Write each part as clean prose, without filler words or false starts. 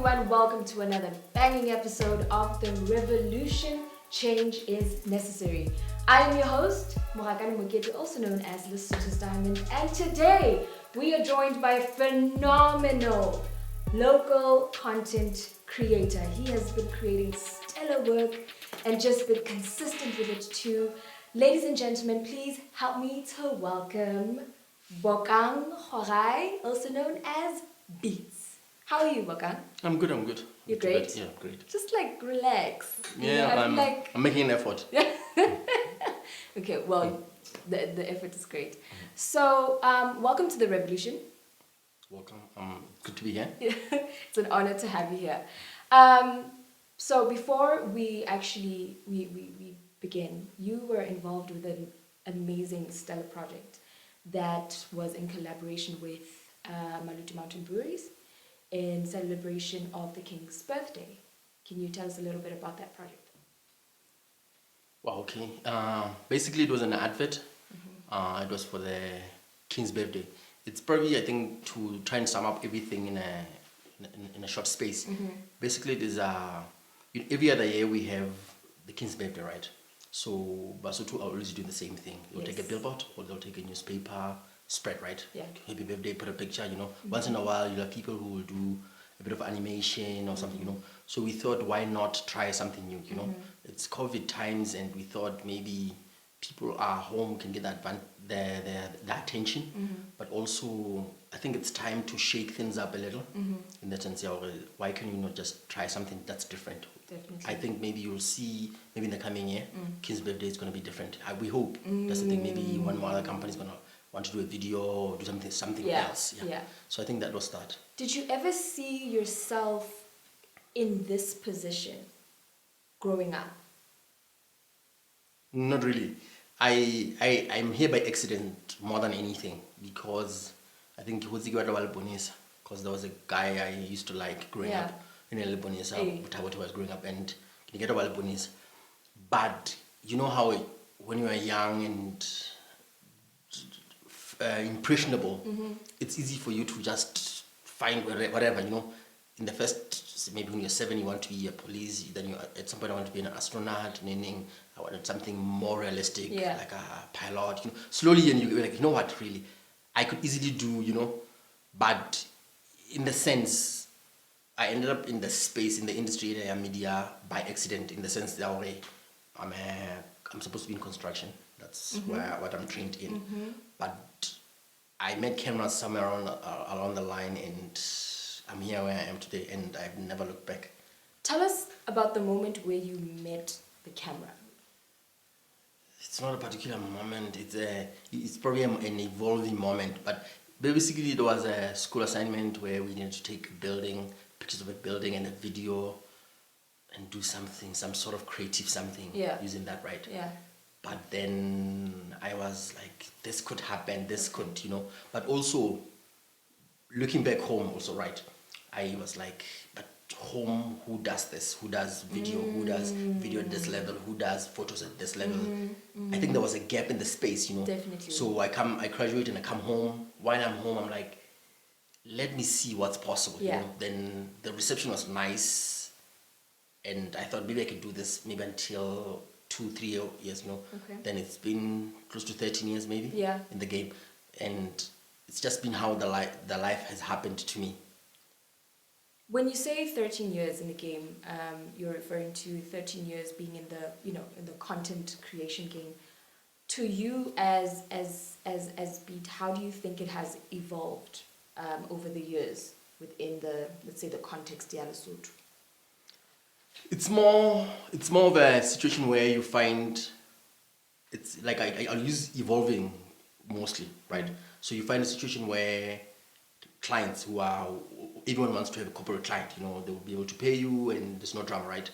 everyone, welcome to another banging episode of The Revolution Change is Necessary. I am your host, Morakane Mokete, also known as Lesotho's Diamond, and today we are joined by a phenomenal local content creator. He has been creating stellar work and just been consistent with it too. Ladies and gentlemen, please help me to welcome Bokang Khoarai, also known as Beats. How are you, Bokang? I'm good. You're great? Yeah, great. Just like relax. Yeah, I'm making an effort. Okay, well, the effort is great. So, welcome to The Revolution. Welcome. Good to be here. It's an honor to have you here. So before we actually we begin, you were involved with an amazing stellar project that was in collaboration with Maluti Mountain Breweries in celebration of the King's birthday. Can you tell us a little bit about that project? Wow, okay. Basically, it was an advert. It was for the King's birthday. It's probably, I think, to try and sum up everything in a short space. Basically, it is every other year we have the King's birthday, right? So Basotho are always doing the same thing. They'll take a billboard or they'll take a newspaper spread, right? Yeah. Happy birthday, put a picture, Once in a while, you'll have people who will do a bit of animation or something, So we thought, why not try something new, It's COVID times and we thought maybe people are home can get their attention, but also I think it's time to shake things up a little in that sense. Why can you not just try something that's different? Definitely. I think maybe you'll see maybe in the coming year, King's birthday is going to be different. We hope. That's the thing. Maybe one more other company is going to want to do a video or do something else. Yeah. So I think that was that. Did you ever see yourself in this position growing up? Not really. I'm here by accident more than anything because I think because there was a guy I used to like growing up in Bonisa, what I was growing up, and you get a Bonisa. But you know how when you are young and impressionable, it's easy for you to just find whatever, In the first, maybe when you're 7, you want to be a police, then at some point I want to be an astronaut, meaning I wanted something more realistic, like a pilot, Slowly, and you're like, you know what, really, I could easily do, but in the sense, I ended up in the space, in the industry, in the media, by accident, in the sense that I'm supposed to be in construction. That's what I'm trained in. But I met cameras somewhere along the line, and I'm here where I am today, and I've never looked back. Tell us about the moment where you met the camera. It's not a particular moment. It's probably an evolving moment. But basically, it was a school assignment where we needed to take pictures of a building and a video, and do something, some sort of creative something using that, right? Yeah. But then I was like, this could happen, this could, But also, looking back home also, right? I was like, but home, who does this? Who does video? Who does video at this level? Who does photos at this level? I think there was a gap in the space, Definitely. So I graduate and I come home. While I'm home, I'm like, let me see what's possible. Then the reception was nice, and I thought maybe I could do this maybe until 2-3 years, Okay. Then it's been close to 13 years maybe in the game, and it's just been how the life has happened to me. When you say 13 years in the game, you're referring to 13 years being in the content creation game. To you as Beat, how do you think it has evolved over the years within let's say the context of Lesotho? It's more of a situation where you find it's like I'll use evolving mostly, right? So you find a situation where clients everyone wants to have a corporate client, they will be able to pay you and there's no drama, right?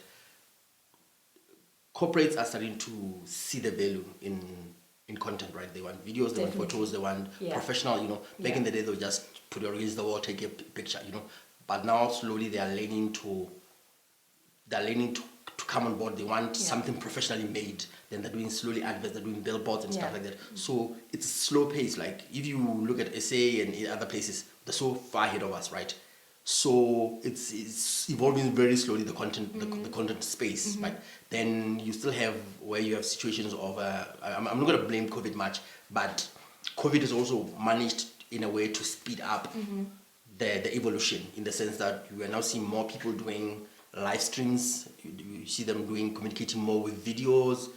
Corporates are starting to see the value in content, right? They want videos, they want photos, they want professional, Back in the day, they'll just put it against the wall, take a picture, But now slowly they are learning to come on board. They want something professionally made. Then they're doing slowly adverts, they're doing billboards and stuff like that. So it's a slow pace. Like if you look at SA and other places, they're so far ahead of us, right? So it's evolving very slowly, the content, the content space. But then you still have where you have situations of, I'm not going to blame COVID much, but COVID has also managed in a way to speed up the evolution, in the sense that we are now seeing more people doing live streams. You see them communicating more with videos,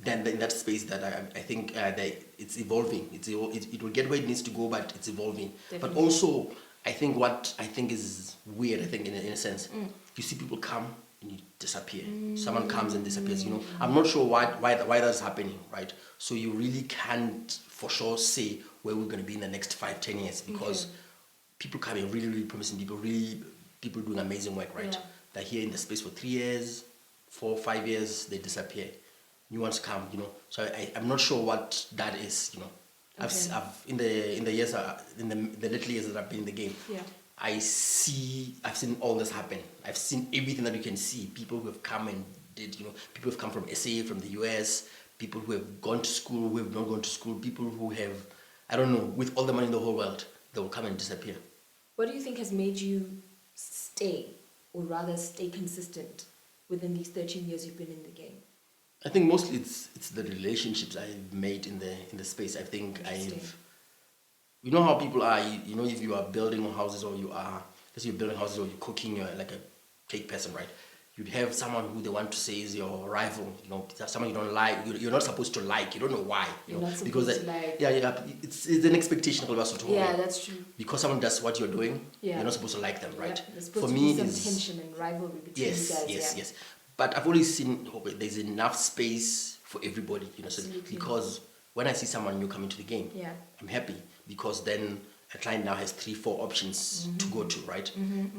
then in that space that I think that it's evolving. It will get where it needs to go, but it's evolving. Definitely. But also, I think what I think is weird, I think in a sense, you see people come and you disappear. Someone comes and disappears. I'm not sure why that's happening, right? So you really can't for sure say where we're going to be in the next 5-10 years, because people come in really, really promising people doing amazing work, right? Yeah. They're here in the space for 3 years, 4, 5 years, they disappear. New ones come, So I'm not sure what that is, Okay. I've in the years in the little years that I've been in the game, Yeah. I've seen all this happen. I've seen everything that you can see. People who have come and did, people who have come from SA, from the US, people who have gone to school, who have not gone to school, people who have, I don't know, with all the money in the whole world, they will come and disappear. What do you think has made you stay, or rather stay consistent within these 13 years you've been in the game? I think mostly it's the relationships I've made in the space. I think Interesting. you know how people are. If you are building houses, or you're building houses, or you're cooking, you're like a cake person, right? You'd have someone who they want to say is your rival. Someone you don't like. You're not supposed to like. You don't know why. You're not supposed because to like. Yeah. It's an expectation of Lesotho. Yeah, that's true. Because someone does what you're doing, Yeah. you're not supposed to like them, right? Yeah, there's supposed For to me, be it's some tension and rivalry between you guys. yes. But I've always seen there's enough space for everybody, so Absolutely. because when I see someone new come into the game, Yeah. I'm happy, because then a client now has 3-4 options to go to, right?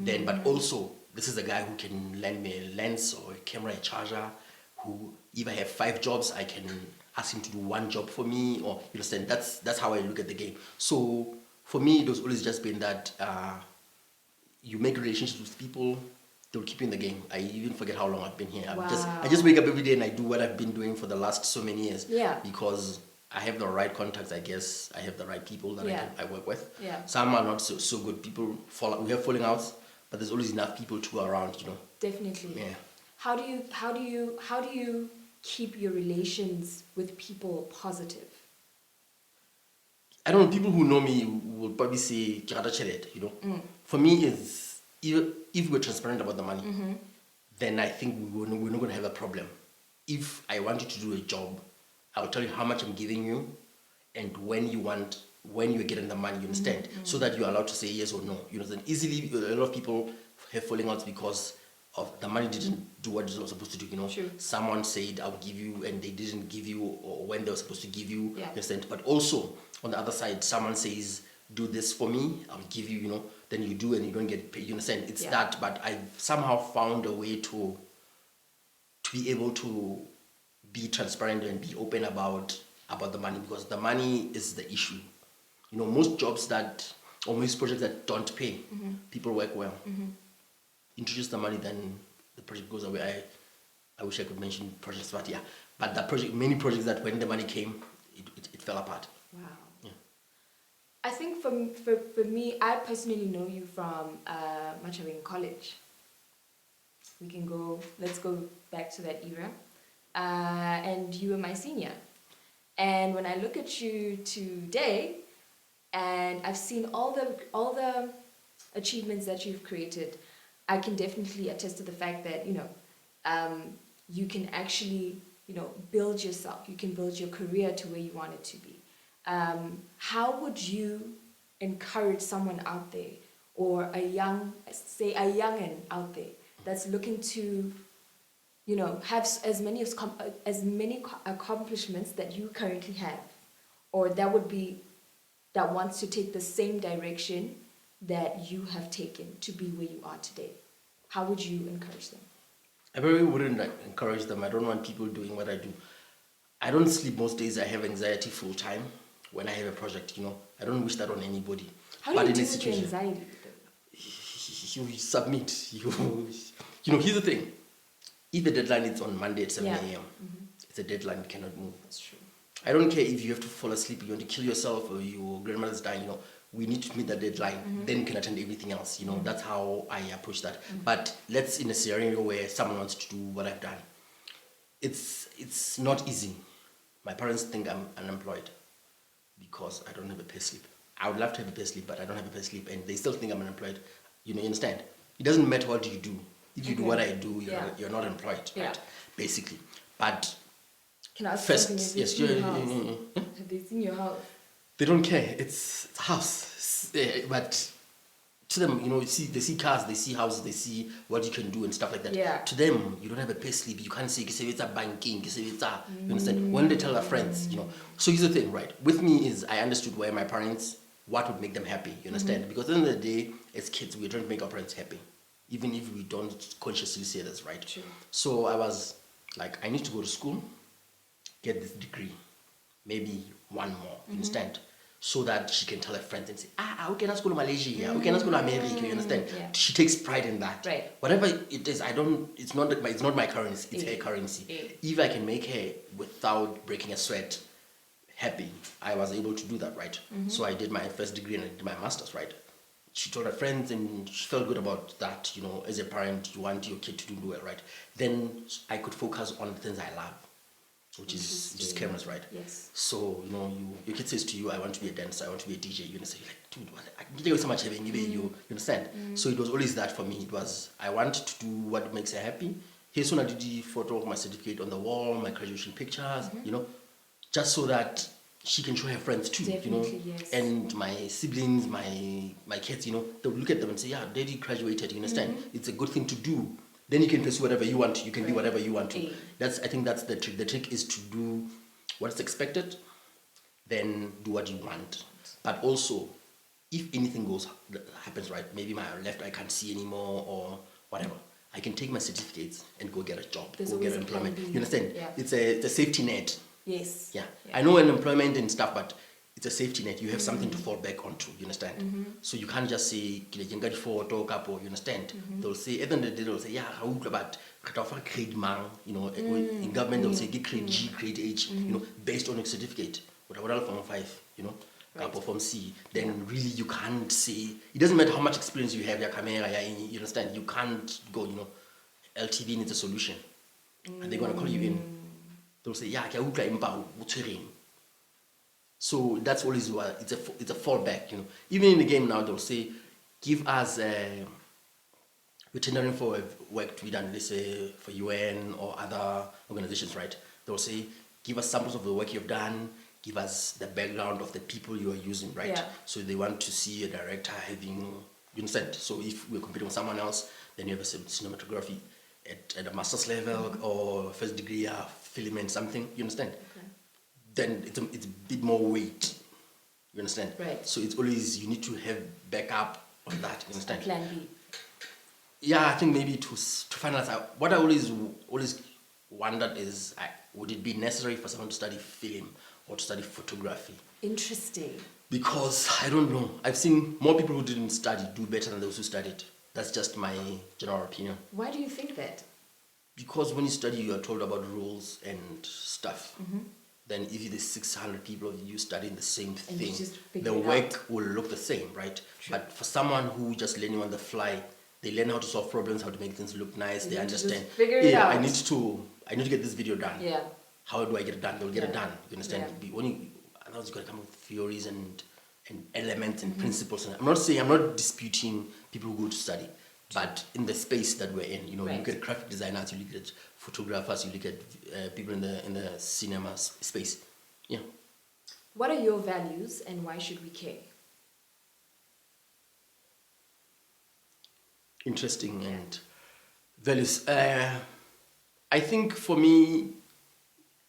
Then, but also, this is a guy who can lend me a lens or a camera, a charger, who, if I have 5 jobs, I can ask him to do 1 job for me, or, you understand, that's how I look at the game. So, for me, it was always just been that you make relationships with people, they'll keep you in the game. I even forget how long I've been here. Wow. I just wake up every day and I do what I've been doing for the last so many years. Yeah. Because I have the right contacts, I guess. I have the right people that I work with. Yeah. Some are not so good. People we have falling outs, but there's always enough people to go around, Definitely. Yeah. How do you keep your relations with people positive? I don't know, people who know me will probably say, "Ke rata tjhelete," For me, it's if we're transparent about the money, then I think we're not going to have a problem. If I want you to do a job, I'll tell you how much I'm giving you, and when you're getting the money, you understand? So that you're allowed to say yes or no. You understand? Easily, a lot of people have falling outs because of the money didn't do what it was supposed to do. Sure. Someone said, I'll give you, and they didn't give you, or when they were supposed to give you. Yeah. You understand? But also, on the other side, someone says, do this for me, I'll give you, then you do and you don't get paid. You understand? It's that, but I've somehow found a way to be able to be transparent and be open about the money, because the money is the issue. Most jobs or most projects that don't pay, people work well. Introduce the money, then the project goes away. I wish I could mention projects, but yeah. But many projects that when the money came, it fell apart. Wow. Yeah. I think for me, I personally know you from Machaveng College. Let's go back to that era. And you were my senior. And when I look at you today, and I've seen all the achievements that you've created, I can definitely attest to the fact that, you can actually, build yourself. You can build your career to where you want it to be. How would you encourage someone out there, or a youngin out there that's looking to, have as many accomplishments that you currently have, or that wants to take the same direction that you have taken to be where you are today? How would you encourage them? I probably wouldn't encourage them. I don't want people doing what I do. I don't sleep most days. I have anxiety full time when I have a project, I don't wish that on anybody. How do you deal with your anxiety? You submit. Here's the thing. If the deadline is on Monday at 7 a.m., it's a deadline, you cannot move. That's true. I don't care if you have to fall asleep, you want to kill yourself, or your grandmother's dying, we need to meet the deadline, then you can attend everything else. You know, that's how I approach that. But let's in a scenario where someone wants to do what I've done. It's not easy. My parents think I'm unemployed because I don't have a pay slip. I would love to have a pay slip, but I don't have a pay slip, and they still think I'm unemployed. You know, you understand? It doesn't matter what you do. If you do what I do, you're not employed, right? Basically. But can I ask first, something? yes, Have they seen your house? They don't care. It's a house. But to them, you know, they see cars, they see houses, they see what you can do and stuff like that. Yeah. To them, you don't have a pay slip. You can't say it's a banking. You understand? When they tell their friends, you know. So here's the thing, right? With me is I understood why my parents, what would make them happy. You understand? Because at the end of the day, as kids, we don't make our parents happy, even if we don't consciously say this, right? True. So I was like, I need to go to school, get this degree, maybe one more, you understand? So that she can tell her friends and say, we cannot go to Malaysia, we cannot go to America, you understand? Yeah. She takes pride in that. Right. Whatever it is, it's not my currency, it's her currency. If I can make her, without breaking a sweat, happy, I was able to do that, right? So I did my first degree and I did my master's, right? She told her friends and she felt good about that, you know, as a parent, you want your kid to do well, right? Then I could focus on the things I love, which is cameras, right? Yes. So, you know, your kid says to you, I want to be a dancer, I want to be a DJ. You're going to say, like, dude, I can get so much having you understand? So it was always that for me. It was, I want to do what makes her happy. Here's when I did the photo of my certificate on the wall, my graduation pictures, you know, just so that she can show her friends too, Definitely, you know, yes. and my siblings, my kids, you know, they'll look at them and say, yeah, daddy graduated, you understand? It's a good thing to do. Then you can pursue whatever you want. You can be whatever you want to. I think that's the trick. The trick is to do what's expected, then do what you want. But also, if anything happens, right, maybe my left eye can't see anymore or whatever, I can take my certificates and go get a job, go get employment. You understand? Yeah. It's a safety net. Yes. Yeah. I know unemployment and stuff, but it's a safety net. You have something to fall back onto, you understand? So you can't just say, you understand? They'll say, at the end of the day, they'll say, yeah, but grade man, you know, in government, they'll say, get grade G, grade H, you know, based on your certificate. Whatever form 5, you know, or form C, then really you can't say, it doesn't matter how much experience you have, your camera, you understand? You can't go, you know, LTV needs a solution. And they're going to call you in. They'll say, yeah, so that's always what it's a fallback, you know. Even in the game now, they'll say, give us we're tendering for work to be done, let's say for UN or other organizations, right? They'll say, give us samples of the work you've done, give us the background of the people you are using, right? Yeah. So they want to see a director having, you understand? So if we're competing with someone else, then you have a cinematography at a master's level or first degree film and something, you understand? Okay. Then it's a bit more weight, you understand? Right. So it's always, you need to have backup on that, you understand? Plan B. Yeah, I think maybe to finalize, what I always wondered is, would it be necessary for someone to study film or to study photography? Interesting. Because, I don't know, I've seen more people who didn't study do better than those who studied. That's just my general opinion. Why do you think that? Because when you study, you are told about rules and stuff. Then if there's 600 people of you studying the same thing, the work will look the same, right? True. But for someone who just learning on the fly, they learn how to solve problems, how to make things look nice, they understand. Figure it out. I need to get this video done. Yeah. How do I get it done? They'll get it done. You understand? Otherwise you gotta come up with theories and elements and principles. And I'm not disputing people who go to study. But in the space that we're in, you know, you look at graphic designers, you look at photographers, you look at people in the cinema space. Yeah. What are your values and why should we care? Interesting and values. I think for me,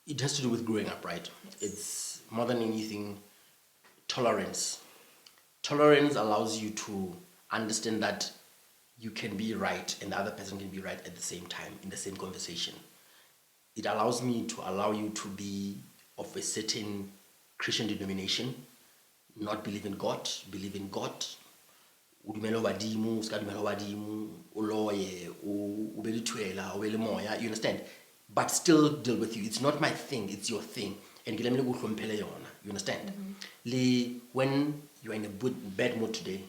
it has to do with growing up, right? Yes. It's more than anything, tolerance. Tolerance allows you to understand that you can be right and the other person can be right at the same time in the same conversation. It allows me to allow you to be of a certain Christian denomination, not believe in God, believe in God. You understand? But still deal with you. It's not my thing, it's your thing. And You understand? When you're in a bad mood today,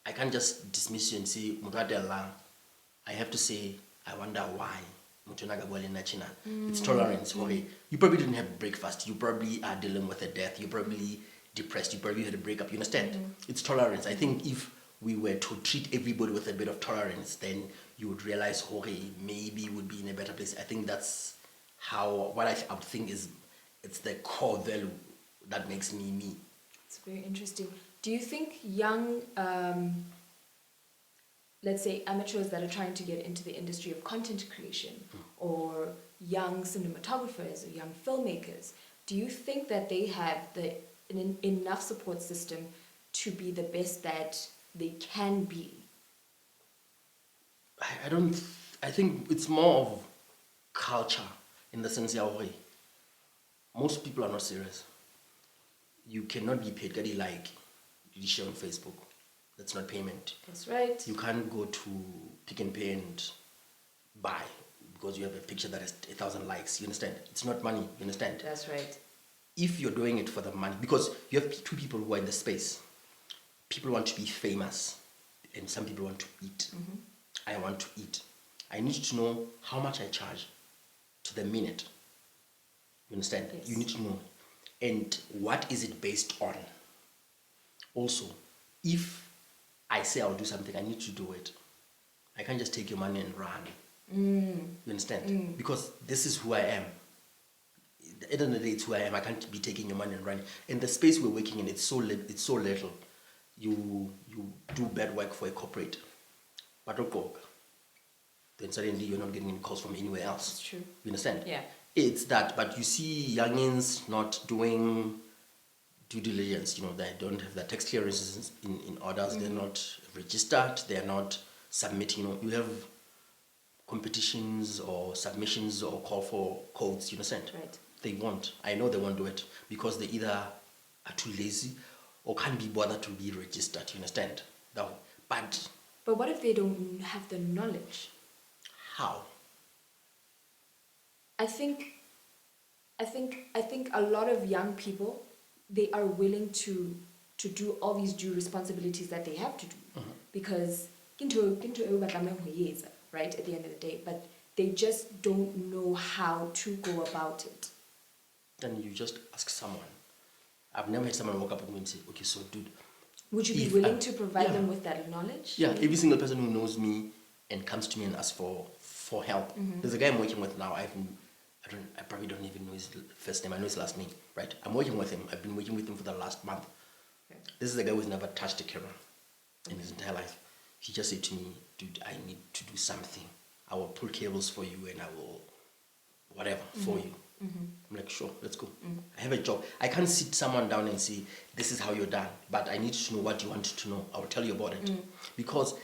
I can't just dismiss you and say, "Muradella." I have to say, I wonder why. It's tolerance. Okay, you probably didn't have breakfast. You probably are dealing with a death. You're probably depressed. You probably had a breakup. You understand? It's tolerance. I think if we were to treat everybody with a bit of tolerance, then you would realize, okay, maybe we would be in a better place. I think that's what I would think is, it's the core value that makes me me. It's very interesting. Do you think young, let's say amateurs that are trying to get into the industry of content creation, or young cinematographers or young filmmakers, do you think that they have enough support system to be the best that they can be? I don't. I think it's more of culture, in the sense that most people are not serious. You cannot be paid like you share on Facebook. That's not payment. That's right. You can't go to Pick and Pay and buy because you have a picture that has 1,000 likes. You understand? It's not money. You understand? That's right. If you're doing it for the money, because you have two people who are in the space. People want to be famous, and some people want to eat. I want to eat. I need to know how much I charge to the minute. You understand? Yes. You need to know. And what is it based on? Also, if I say I'll do something, I need to do it. I can't just take your money and run. You understand? Because this is who I am. At the end of the day, it's who I am. I can't be taking your money and running. And the space we're working in, it's so little. You do bad work for a corporate, but then suddenly you're not getting any calls from anywhere else. That's true. You understand? Yeah. It's that, but you see youngins not doing due diligence. They don't have their tax clearances in orders. They're not registered. They're not submitting. You have competitions or submissions or call for codes. You understand? Right. They won't. I know they won't do it because they either are too lazy or can't be bothered to be registered. You understand? No. But what if they don't have the knowledge? how? I think a lot of young people, they are willing to do all these due responsibilities that they have to do, because right, at the end of the day, but they just don't know how to go about it. Then you just ask someone. I've never had someone walk up to me and say, "Okay, so dude, would you be willing to provide them with that knowledge?" Yeah, every single person who knows me and comes to me and asks for help. There's a guy I'm working with now. I probably don't even know his first name. I know his last name, right? I'm working with him. I've been working with him for the last month. Okay. This is a guy who's never touched a camera in his entire life. He just said to me, "Dude, I need to do something. I will pull cables for you and I will whatever for you." I'm like, "Sure, let's go." I have a job. I can't sit someone down and say, "This is how you're done," but I need to know what you want to know. I will tell you about it. Because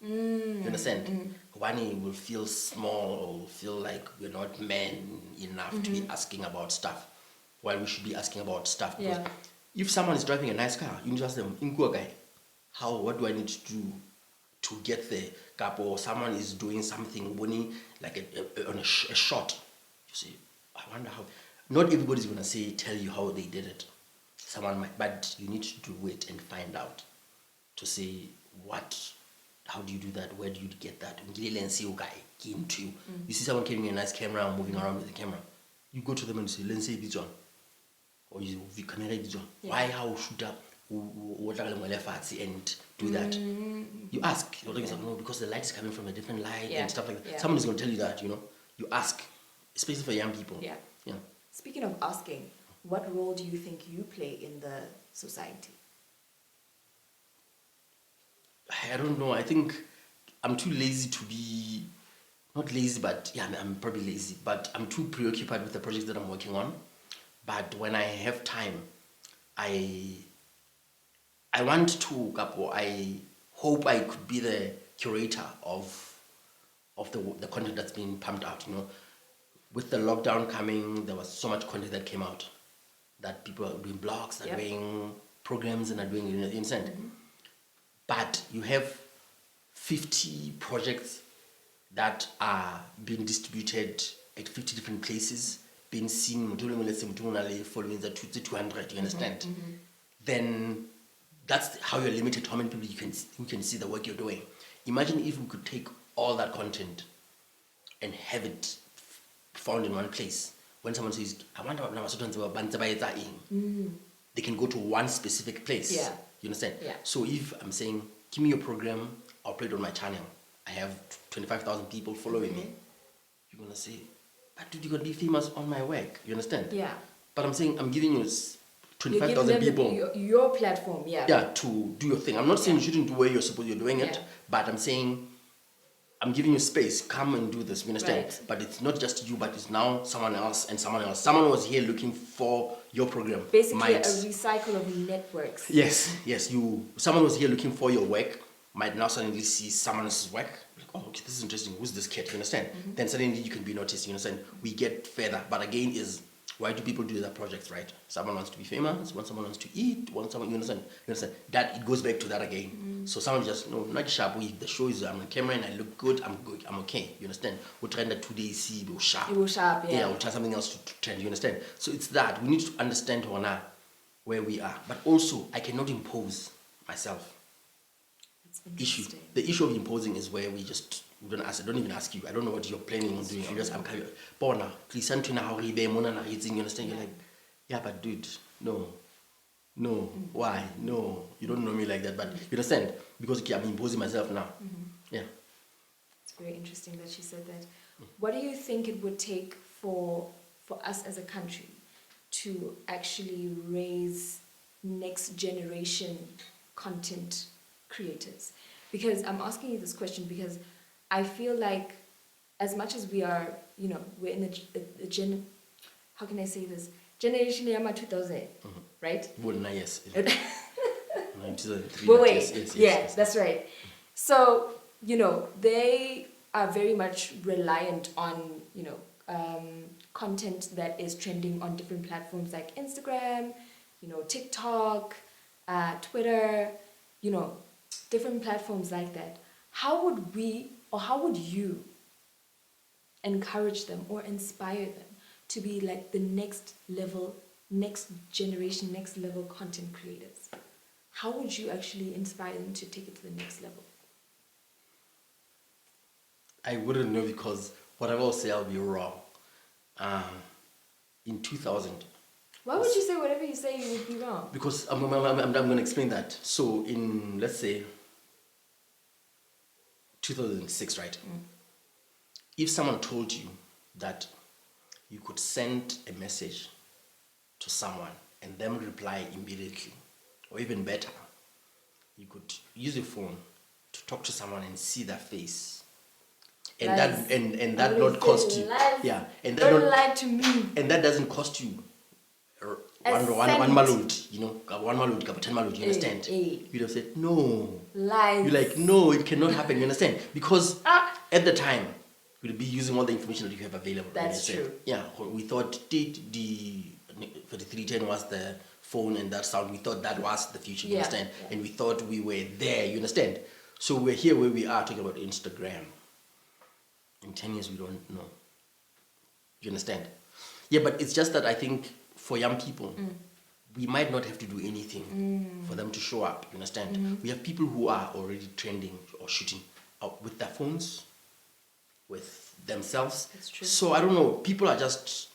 you understand? One will feel small or will feel like we're not men enough to be asking about stuff, while we should be asking about stuff. Because if someone is driving a nice car, you need to ask them, what do I need to do to get there? Or someone is doing something like on a shot. You say, I wonder how. Not everybody's going to tell you how they did it. Someone might, but you need to do it and find out to say how do you do that? Where do you get that? You see someone carrying a nice camera and moving around with the camera. You go to them and say, "Let's say this one," or you camera this one. Why? How should I? And do that. You ask. You're like, "No, because the light is coming from a different light," and stuff like that. Yeah. Someone is going to tell you that. You ask, especially for young people. Yeah. Speaking of asking, what role do you think you play in the society? I don't know. I think I'm too lazy to be, not lazy, but I'm probably lazy, but I'm too preoccupied with the projects that I'm working on. But when I have time, I want to, I hope I could be the curator of the content that's being pumped out. With the lockdown coming, there was so much content that came out that people are doing blogs, they're doing programs, and are doing insane. But you have 50 projects that are being distributed at 50 different places been seen, let's say, following the 200, you understand? Then that's how you're limited to how many people you can see the work you're doing. Imagine if we could take all that content and have it found in one place. When someone says, I wonder what they can go to one specific place. Yeah. You understand? Yeah. So if I'm saying, give me your program, I'll play it on my channel. I have 25,000 people following me. You're going to say, but dude, you're going to be famous on my work. You understand? Yeah. But I'm saying, I'm giving you You're 25,000 giving them people. your platform, yeah. Yeah, to do your thing. I'm not saying you shouldn't do where you're doing it, Yeah. but I'm saying, I'm giving you space. Come and do this. You understand? Right. But it's not just you, but it's now someone else and someone else. Someone was here looking for your program. Basically, a recycle of networks. Yes. Someone was here looking for your work. Might now suddenly see someone else's work. Like, oh, okay, this is interesting. Who's this kid? You understand? Then suddenly you can be noticed. You understand? We get further. But again, why do people do their projects, right? Someone wants to be famous, someone wants to eat, someone, you understand? That it goes back to that again. So someone just, no, not sharp. If the show is I'm on camera and I look good, I'm okay. You understand? We'll trend that 2 days, see, it will sharp. It will sharp, yeah. Yeah, we'll try something else to trend, you understand? So it's that. We need to understand where we are. But also, I cannot impose myself. That's interesting. The issue of imposing is where we don't even ask you. I don't know what you're planning on doing. You just, I'm kind of, Bona, please send to now, you understand? You're like, yeah, but dude, no, why? No, you don't know me like that, but you understand? Because okay, I'm imposing myself now. Yeah. It's very interesting that she said that. What do you think it would take for us as a country to actually raise next generation content creators? Because I'm asking you this question because I feel like as much as we are, we're in a how can I say this? Generation Yama 2000, right? Well, yes. 2003. Well, wait, yes. That's right. So, they are very much reliant on, content that is trending on different platforms like Instagram, TikTok, Twitter, different platforms like that. How would you encourage them or inspire them to be like the next generation, next level content creators? How would you actually inspire them to take it to the next level? I wouldn't know because whatever I'll say, I'll be wrong. In 2000. Why would you say whatever you say you would be wrong? Because I'm going to explain that. So in, let's say, 2006, right? If someone told you that you could send a message to someone and them reply immediately, or even better, you could use a phone to talk to someone and see their face, and Lies. that not cost you, lies. yeah, and Don't that lie to me. and that doesn't cost you one cent. malud, 1 malud, 10 malud, you understand? You'd have said no. Lies. You're like, no, it cannot happen, you understand? Because at the time, we'll be using all the information that you have available. That's true. Yeah, we thought the 4310 was the phone and that sound. We thought that was the future, you understand? Yeah. And we thought we were there, you understand? So we're here where we are talking about Instagram. In 10 years, we don't know. You understand? Yeah, but it's just that I think for young people, we might not have to do anything for them to show up, you understand? We have people who are already trending or shooting out with their phones, with themselves. That's true. So I don't know, people are just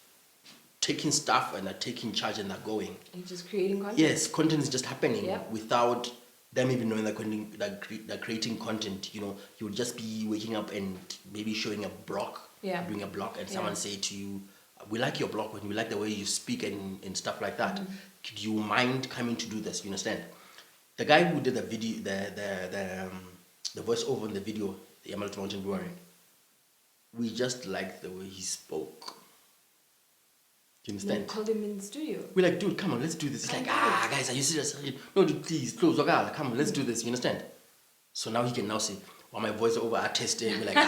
taking stuff and are taking charge and they're going. And just creating content. Yes, content is just happening without them even knowing they're creating content. You would just be waking up and maybe showing a blog, doing a blog, and someone say to you, we like your blog, and we like the way you speak and stuff like that. Could you mind coming to do this? You understand? The guy who did the video, the voiceover in the video, the Emerald Mountain Brewery, we just liked the way he spoke. Do you understand? We called him in the studio. We're like, dude, come on, let's do this. He's like, guys, are you serious? No, dude, please, close. Come on, let's do this. You understand? So now he can now say, while my voiceover artist, we're like,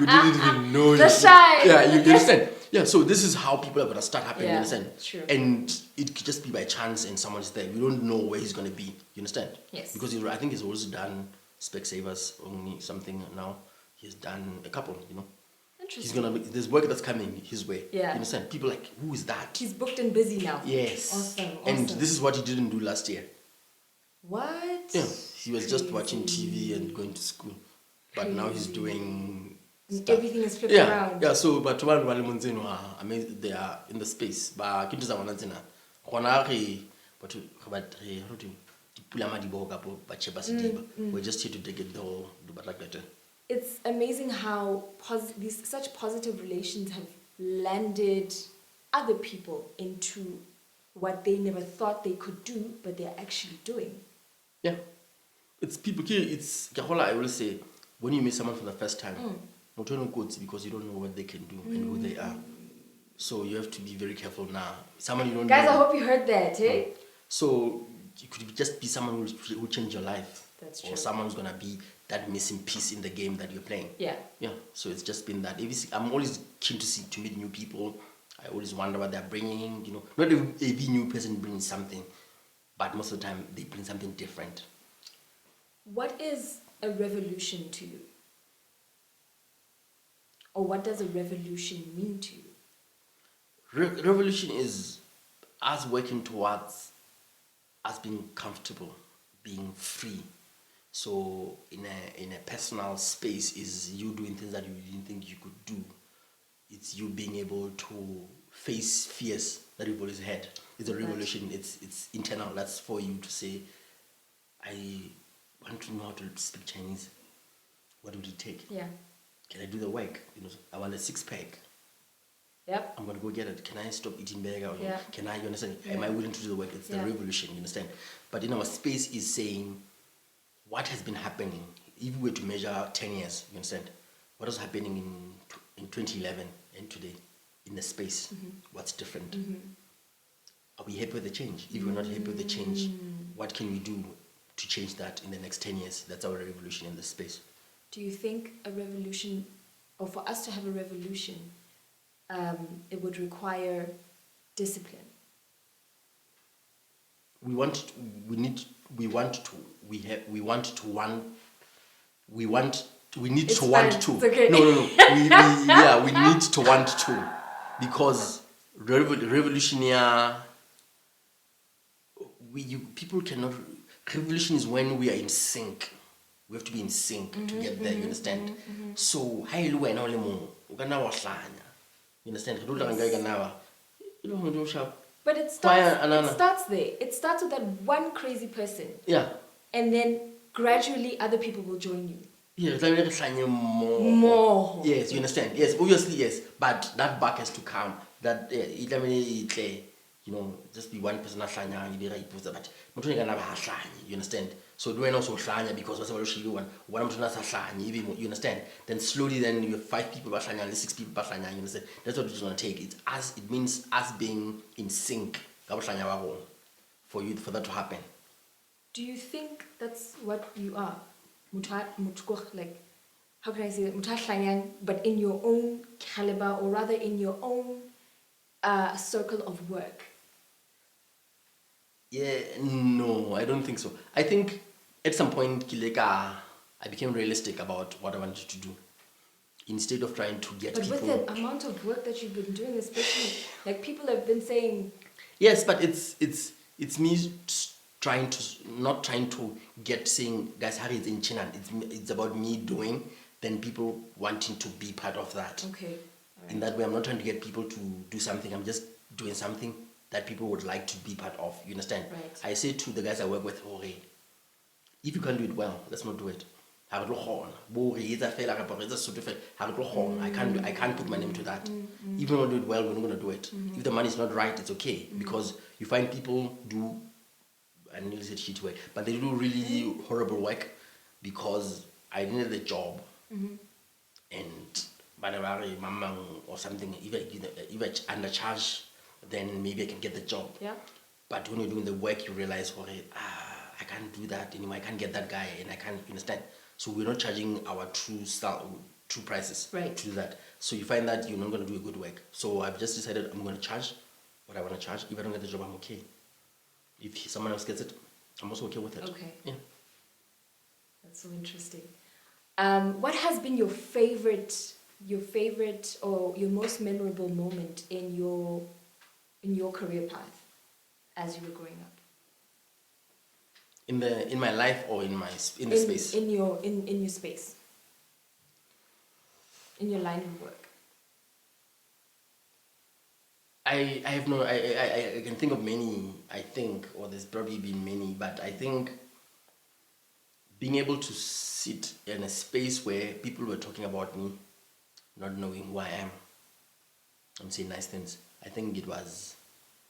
you didn't even know. The shy. Yeah, you understand? Yeah, so this is how people are going to start happening, you understand? True. And it could just be by chance and someone's there. We don't know where he's going to be, you understand? Yes. Because I think he's also done Specsavers, only something now. He's done a couple, Interesting. there's work that's coming his way. Yeah. You understand? People like, who is that? He's booked and busy now. Yes. Awesome. And this is what he didn't do last year. What? Yeah. He was just watching Crazy. TV and going to school. But now he's doing stuff. Everything is flipped around. Yeah, so but one Valimunzino, I mean they are in the space. But Kintuza Wanazina. Honari, but how do you we're just here to take it though, do better better. It's amazing how such positive relations have landed other people into what they never thought they could do, but they're actually doing. Yeah. It's people here, I will say, when you meet someone for the first time, not only good because you don't know what they can do and who they are. So you have to be very careful now. Someone you don't Guys, know. I hope you heard that, eh? So it could just be someone who change your life. That's true. Or someone who's gonna be that missing piece in the game that you're playing. Yeah. Yeah. So it's just been that. I'm always keen to meet new people. I always wonder what they're bringing. You know, not every new person brings something, but most of the time they bring something different. What is a revolution to you? Or what does a revolution mean to you? Revolution is us working towards us being comfortable, being free. So in a personal space is you doing things that you didn't think you could do. It's you being able to face fears that you've always had. It's a revolution. Right. It's internal. That's for you to say, I want to know how to speak Chinese. What would it take? Yeah. Can I do the work? You know, I want a 6-pack. Yep. I'm gonna go get it. Can I stop eating burger? Yeah. Can I? You understand? Yeah. Am I willing to do the work? It's the revolution. You understand? But in our space is saying what has been happening. If we were to measure 10 years, you understand? What was happening in 2011 and today in the space? What's different? Are we happy with the change? If we're not happy with the change, what can we do to change that in the next 10 years? That's our revolution in this space. Do you think a revolution, or for us to have a revolution, it would require discipline? We want to want to. Okay. No. We need to want to, because revolutionary. People cannot. Revolution is when we are in sync. We have to be in sync to get there. You understand? So how you know only more? You understand? But it starts there. It starts with that one crazy person. Yeah. And then gradually other people will join you. Yeah, it's like more. Yes, you understand? Yes, obviously, yes. But that back has to come. That, you know, just be one person, but you understand? So do I also because you understand? Then slowly then you have 5 people, 6 people, you understand? That's what it's gonna take. It means us being in sync for that to happen. Do you think that's what you are? Like, how can I say that? But in your own caliber, or rather in your own circle of work? Yeah, no, I don't think so. I think at some point, I became realistic about what I wanted to do. Instead of trying to get people... But with the amount of work that you've been doing, especially, like people have been saying... Yes, but it's me not trying to get saying, guys, Harry is in China. It's about me doing, then people wanting to be part of that. Okay. Right. In that way, I'm not trying to get people to do something. I'm just doing something that people would like to be part of. You understand? Right. I say to the guys I work with, if you can do it well, let's not do it. I can't put my name to that. If we don't do it well, we're not going to do it. If the money is not right, it's okay. Because you find people do, I nearly said shit work, but they do really horrible work because I needed a job. And mamang or something, if I undercharge, then maybe I can get the job. Yeah. But when you're doing the work, you realize, I can't do that anymore. I can't get that guy, and I can't understand. So we're not charging our true prices to do that. So you find that you're not going to do a good work. So I've just decided I'm going to charge what I want to charge. If I don't get the job, I'm okay. If someone else gets it, I'm also okay with it. Okay. Yeah. That's so interesting. What has been your favorite your favorite or your most memorable moment in your career path as you were growing up? In my life or in the space? In your space. In your line of work. I have no, I can think of many, I think, or there's probably been many, but I think being able to sit in a space where people were talking about me, not knowing who I am, and saying nice things. I think it was...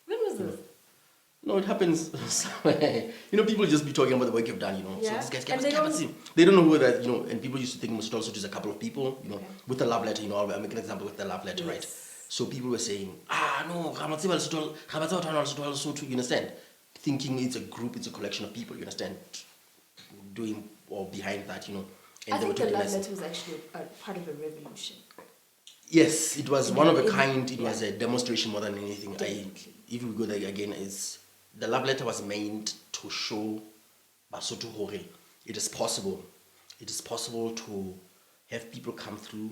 When was this? No, it happens somewhere. People just be talking about the work you've done, Yeah. So these And guys, they don't know who that, and people used to think Mr. Also just a couple of people, Okay. with the love letter, I'll make an example with the love letter, Yes. right? So people were saying, no, you understand? Thinking it's a group, it's a collection of people, you understand? Doing or behind that, and I they were think the talking love nice. letter was actually a part of a revolution. Yes, it was one of a kind. It yeah. was a demonstration more than anything. Definitely. If we go there again, the love letter was meant to show Basotho hore it is possible. It is possible to have people come through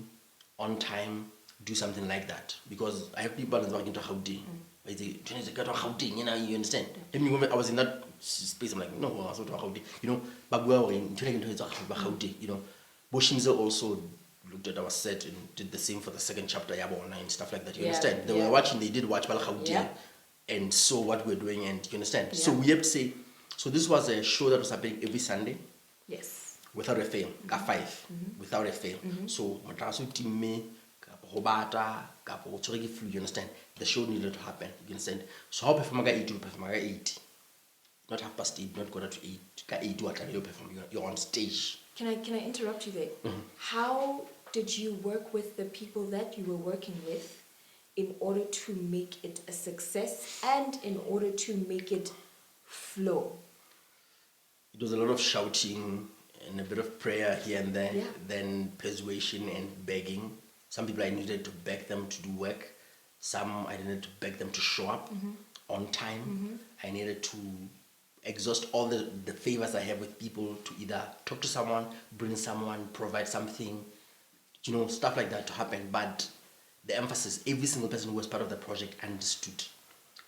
on time, do something like that. Because I have people that are into Gauteng. You understand? Even when I was in that space, I'm like, no, I was not Gauteng. Boshimza also looked at our set and did the same for the second chapter, Yabona, and stuff like that. You Yeah, understand? They yeah. were watching, they did watch Balakhaudi Yeah. and saw what we're doing, and you understand? Yeah. So we have to say, so this was a show that was happening every Sunday Yes. without a fail, at 5, without a fail. So, you understand? The show needed to happen, you understand? So how perform 8, you perform 8. Not 8:30, not quarter to 8. 8 you perform, you're on stage. Can I interrupt you there? How did you work with the people that you were working with in order to make it a success and in order to make it flow? It was a lot of shouting and a bit of prayer here and there, Yeah. then persuasion and begging. Some people I needed to beg them to do work. Some I needed to beg them to show up on time. I needed to exhaust all the favors I have with people to either talk to someone, bring someone, provide something, stuff like that to happen. But the emphasis, every single person who was part of the project understood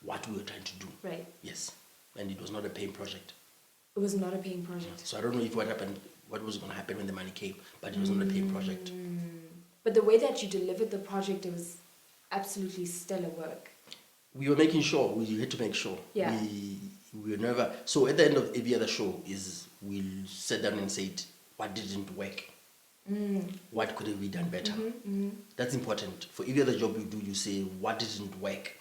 what we were trying to do. Right. Yes. And it was not a paying project. It was not a paying project. So I don't know if what was going to happen when the money came, but it was not a paying project. But the way that you delivered the project, it was absolutely stellar work. We were making sure, we had to make sure. Yeah. We were never, so at the end of every other show we'll sit down and say, what didn't work? What could have been done better? That's important. For every other job you do, you say, what didn't work?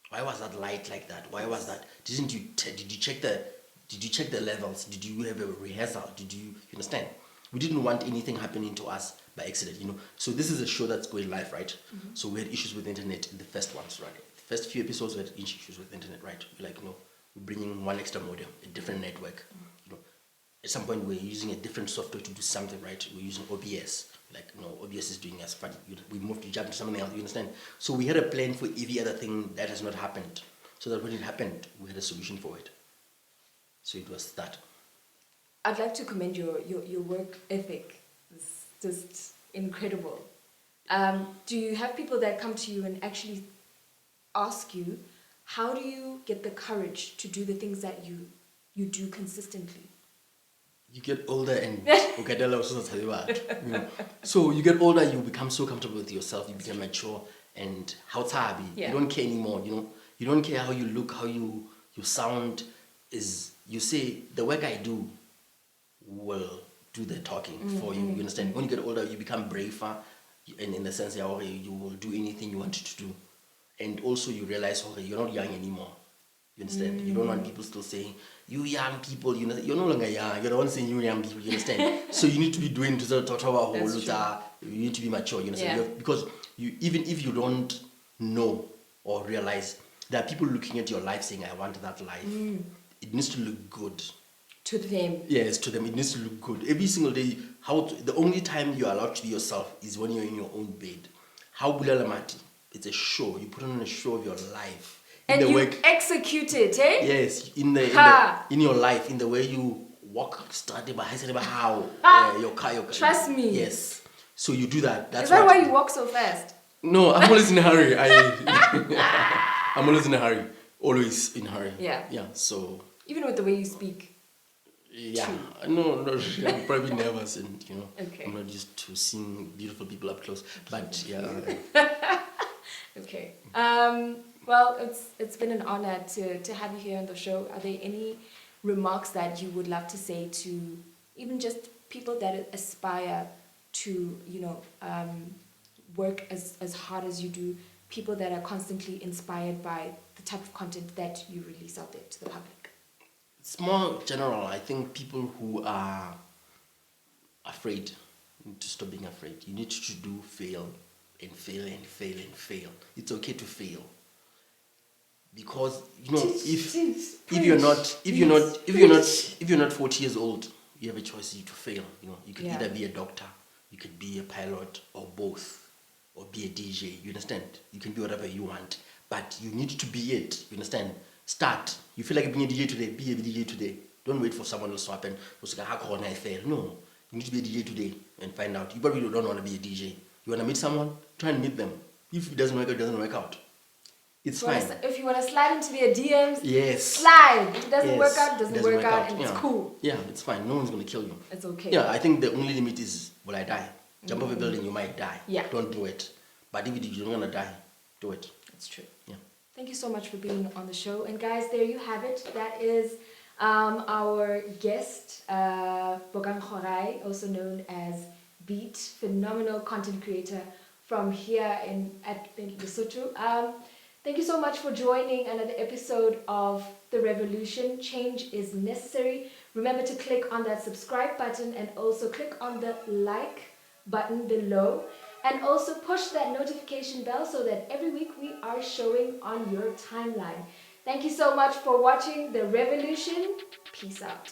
Why was that light like that? Why was that? Did you check the levels? Did you have a rehearsal? You understand? We didn't want anything happening to us by accident, So this is a show that's going live, right? So we had issues with the internet in the first ones, right? The first few episodes we had issues with the internet, right? We're like, no, we're bringing one extra modem, a different network. At some point we're using a different software to do something, right? We're using OBS. Like, no, OBS is doing us, but we moved to jump to something else, you understand? So we had a plan for every other thing that has not happened. So that when it happened, we had a solution for it. So it was that. I'd like to commend your work ethic. It's just incredible. Do you have people that come to you and actually ask you, how do you get the courage to do the things that you do consistently? You get older and so you get older, you become so comfortable with yourself, you become mature, and how tabi, Yeah. you don't care anymore, you don't care how you look, how you sound. Is you say the work I do will do the talking for you. You understand? When you get older, you become braver, and in the sense that you will do anything you wanted to do, and also you realize you're not young anymore. You understand? You don't want people still saying, you young people, you're no longer young. You're the one saying you young people, you understand? So you need to be doing to the total. You need to be mature, you understand? Yeah. Because even if you don't know or realize, there are people looking at your life saying, I want that life. It needs to look good. To them. Yes, to them, it needs to look good. Every single day, the only time you're allowed to be yourself is when you're in your own bed. How Bulalamati, it's a show. You put on a show of your life. And you execute it, eh? Yes, in your life, in the way you walk, start how your car. Trust me. Yes. So you do that. That's Is that what- why you walk so fast? No, I'm always in a hurry. I'm always in a hurry. Always in a hurry. Yeah. Yeah. So Even with the way you speak. yeah. No, I'm probably nervous, and Okay. I'm not used to seeing beautiful people up close. But yeah. Okay. Well, it's been an honor to have you here on the show. Are there any remarks that you would love to say to even just people that aspire to, work as hard as you do, people that are constantly inspired by the type of content that you release out there to the public? It's more general. I think people who are afraid need to stop being afraid. You need to do fail and fail and fail and fail. It's okay to fail. Because if you're not 40 years old, you have a choice to fail. You could either be a doctor, you could be a pilot, or both, or be a DJ. You understand? You can be whatever you want, but you need to be it. You understand? Start. You feel like being a DJ today, be a DJ today. Don't wait for someone else to happen. How can I fail? No, you need to be a DJ today and find out. You probably don't want to be a DJ. You want to meet someone? Try and meet them. If it doesn't work out, it doesn't work out. It's fine. If you want to slide into their DMs, yes, slide. If it doesn't Yes. work out, it doesn't Doesn't work out, out. and it's cool. Yeah, it's fine. No one's going to kill you. It's okay. Yeah, I think the only limit is, will I die? Jump off a building, you might die. Yeah. Don't do it. But if you're going to die, do it. That's true. Yeah. Thank you so much for being on the show. And guys, there you have it. That is our guest, Bokang Khoarai, also known as Beat, phenomenal content creator from here in Lesotho. Thank you so much for joining another episode of The Revolution. Change is necessary. Remember to click on that subscribe button and also click on the like button below. And also push that notification bell so that every week we are showing on your timeline. Thank you so much for watching The Revolution. Peace out.